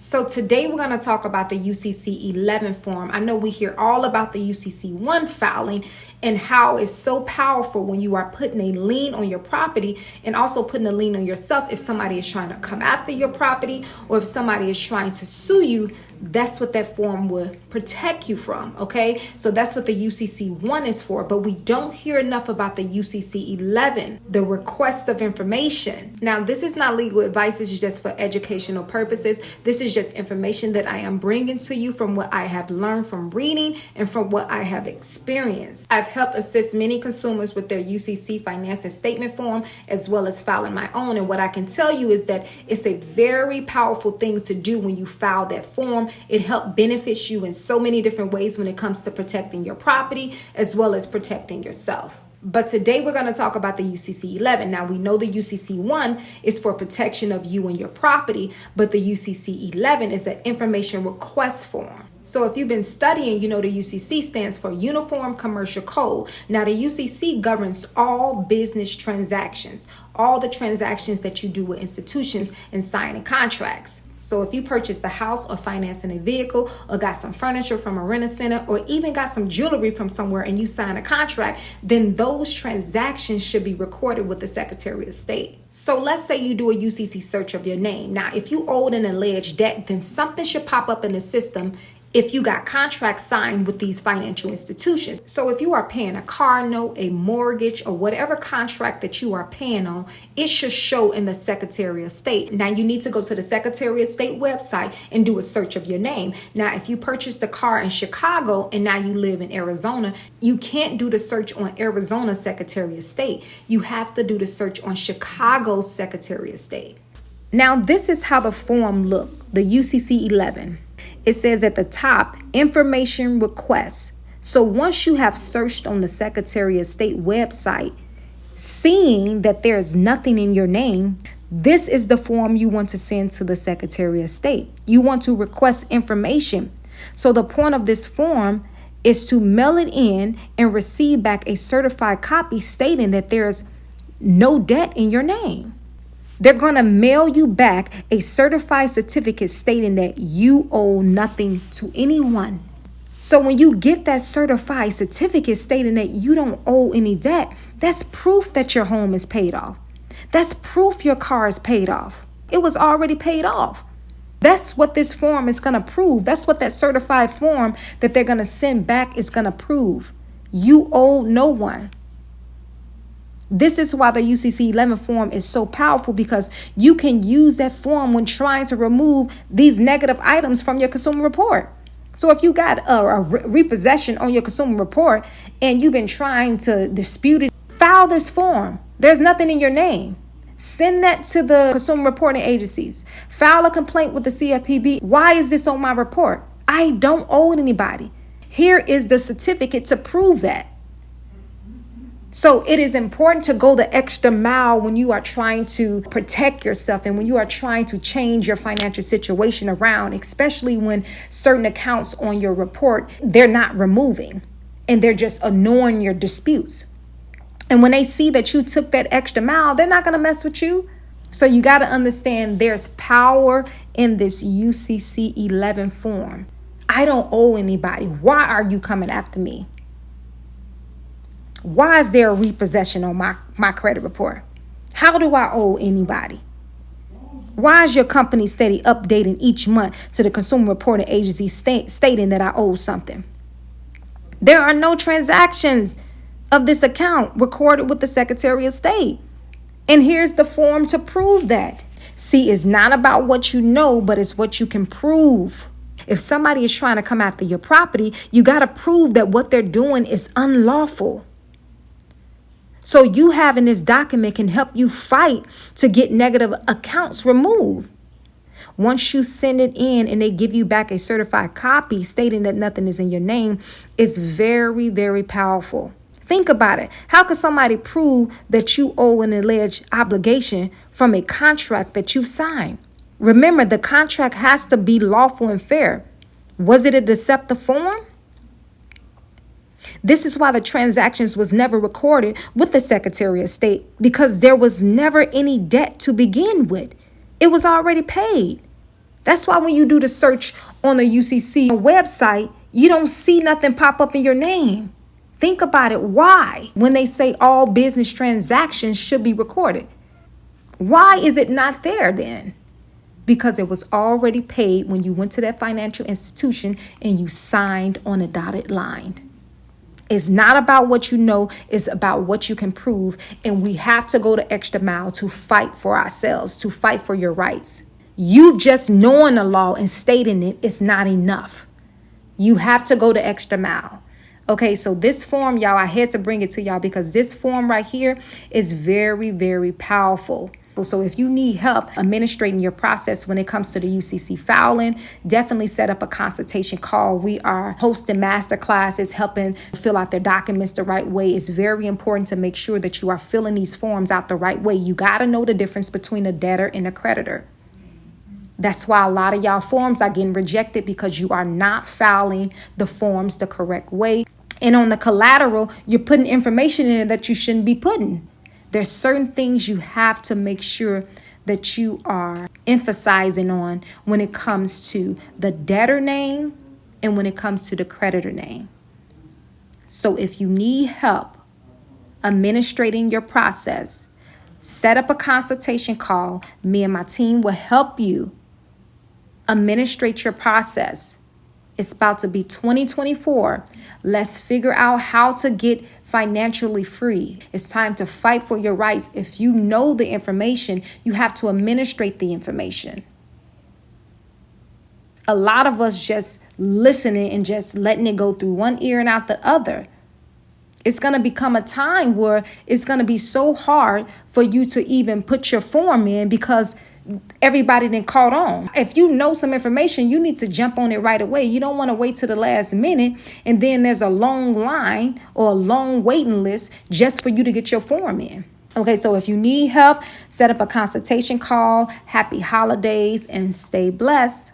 So today we're going to talk about the UCC 11 form. I know we hear all about the UCC 1 filing and how it's so powerful when you are putting a lien on your property and also putting a lien on yourself if somebody is trying to come after your property or if somebody is trying to sue you. That's what that form will protect you from, okay? So that's what the UCC 1 is for, but we don't hear enough about the UCC 11, the request of information. Now, this is not legal advice. This is just for educational purposes. This is just information that I am bringing to you from what I have learned from reading and from what I have experienced. I've helped assist many consumers with their UCC financing statement form as well as filing my own. And what I can tell you is that it's a very powerful thing to do when you file that form. It helps benefits you in so many different ways when it comes to protecting your property as well as protecting yourself. But today we're going to talk about the UCC 11. Now we know the UCC 1 is for protection of you and your property, but the UCC 11 is an information request form. So if you've been studying, you know the UCC stands for Uniform Commercial Code. Now the UCC governs all business transactions, all the transactions that you do with institutions and signing contracts. So if you purchased a house or financing a vehicle or got some furniture from a rent center or even got some jewelry from somewhere and you sign a contract, then those transactions should be recorded with the Secretary of State. So let's say you do a UCC search of your name. Now, if you owed an alleged debt, then something should pop up in the system if you got contracts signed with these financial institutions. So if you are paying a car note, a mortgage, or whatever contract that you are paying on, it should show in the Secretary of State. Now you need to go to the Secretary of State website and do a search of your name. Now, if you purchased a car in Chicago and now you live in Arizona, you can't do the search on Arizona Secretary of State. You have to do the search on Chicago's Secretary of State. Now, this is how the form looked, the UCC 11. It says at the top, information requests. So once you have searched on the Secretary of State website, seeing that there's nothing in your name, this is the form you want to send to the Secretary of State. You want to request information. So the point of this form is to mail it in and receive back a certified copy stating that there's no debt in your name. They're going to mail you back a certified certificate stating that you owe nothing to anyone. So when you get that certified certificate stating that you don't owe any debt, that's proof that your home is paid off. That's proof your car is paid off. It was already paid off. That's what this form is going to prove. That's what that certified form that they're going to send back is going to prove. You owe no one. This is why the UCC 11 form is so powerful, because you can use that form when trying to remove these negative items from your consumer report. So if you got a repossession on your consumer report and you've been trying to dispute it, file this form. There's nothing in your name. Send that to the consumer reporting agencies. File a complaint with the CFPB. Why is this on my report? I don't owe anybody. Here is the certificate to prove that. So it is important to go the extra mile when you are trying to protect yourself and when you are trying to change your financial situation around, especially when certain accounts on your report, they're not removing and they're just ignoring your disputes. And when they see that you took that extra mile, they're not going to mess with you. So you got to understand there's power in this UCC 11 form. I don't owe anybody. Why are you coming after me? Why is there a repossession on my credit report? How do I owe anybody? Why is your company steady updating each month to the consumer reporting agency stating that I owe something? There are no transactions of this account recorded with the Secretary of State. And here's the form to prove that. See, it's not about what you know, but it's what you can prove. If somebody is trying to come after your property, you got to prove that what they're doing is unlawful. So you having this document can help you fight to get negative accounts removed. Once you send it in and they give you back a certified copy stating that nothing is in your name, it's very, very powerful. Think about it. How can somebody prove that you owe an alleged obligation from a contract that you've signed? Remember, the contract has to be lawful and fair. Was it a deceptive form? This is why the transactions was never recorded with the Secretary of State, because there was never any debt to begin with. It was already paid. That's why when you do the search on the UCC website, you don't see nothing pop up in your name. Think about it. Why? When they say all business transactions should be recorded, why is it not there then? Because it was already paid when you went to that financial institution and you signed on a dotted line. It's not about what you know, it's about what you can prove. And we have to go the extra mile to fight for ourselves, to fight for your rights. You just knowing the law and stating it is not enough. You have to go the extra mile. Okay, so this form, y'all, I had to bring it to y'all because this form right here is very, very powerful. So if you need help administrating your process when it comes to the UCC filing, definitely set up a consultation call. We are hosting master classes, helping fill out their documents the right way. It's very important to make sure that you are filling these forms out the right way. You got to know the difference between a debtor and a creditor. That's why a lot of y'all forms are getting rejected because you are not filing the forms the correct way. And on the collateral, you're putting information in it that you shouldn't be putting. There's certain things you have to make sure that you are emphasizing on when it comes to the debtor name and when it comes to the creditor name. So if you need help administrating your process, set up a consultation call. Me and my team will help you administrate your process. It's about to be 2024. Let's figure out how to get financially free. It's time to fight for your rights. If you know the information, you have to administrate the information. A lot of us just listening and just letting it go through one ear and out the other. It's going to become a time where it's going to be so hard for you to even put your form in because everybody then caught on. If you know some information, you need to jump on it right away. You don't want to wait to the last minute and then there's a long line or a long waiting list just for you to get your form in. Okay, so if you need help, set up a consultation call. Happy holidays and stay blessed.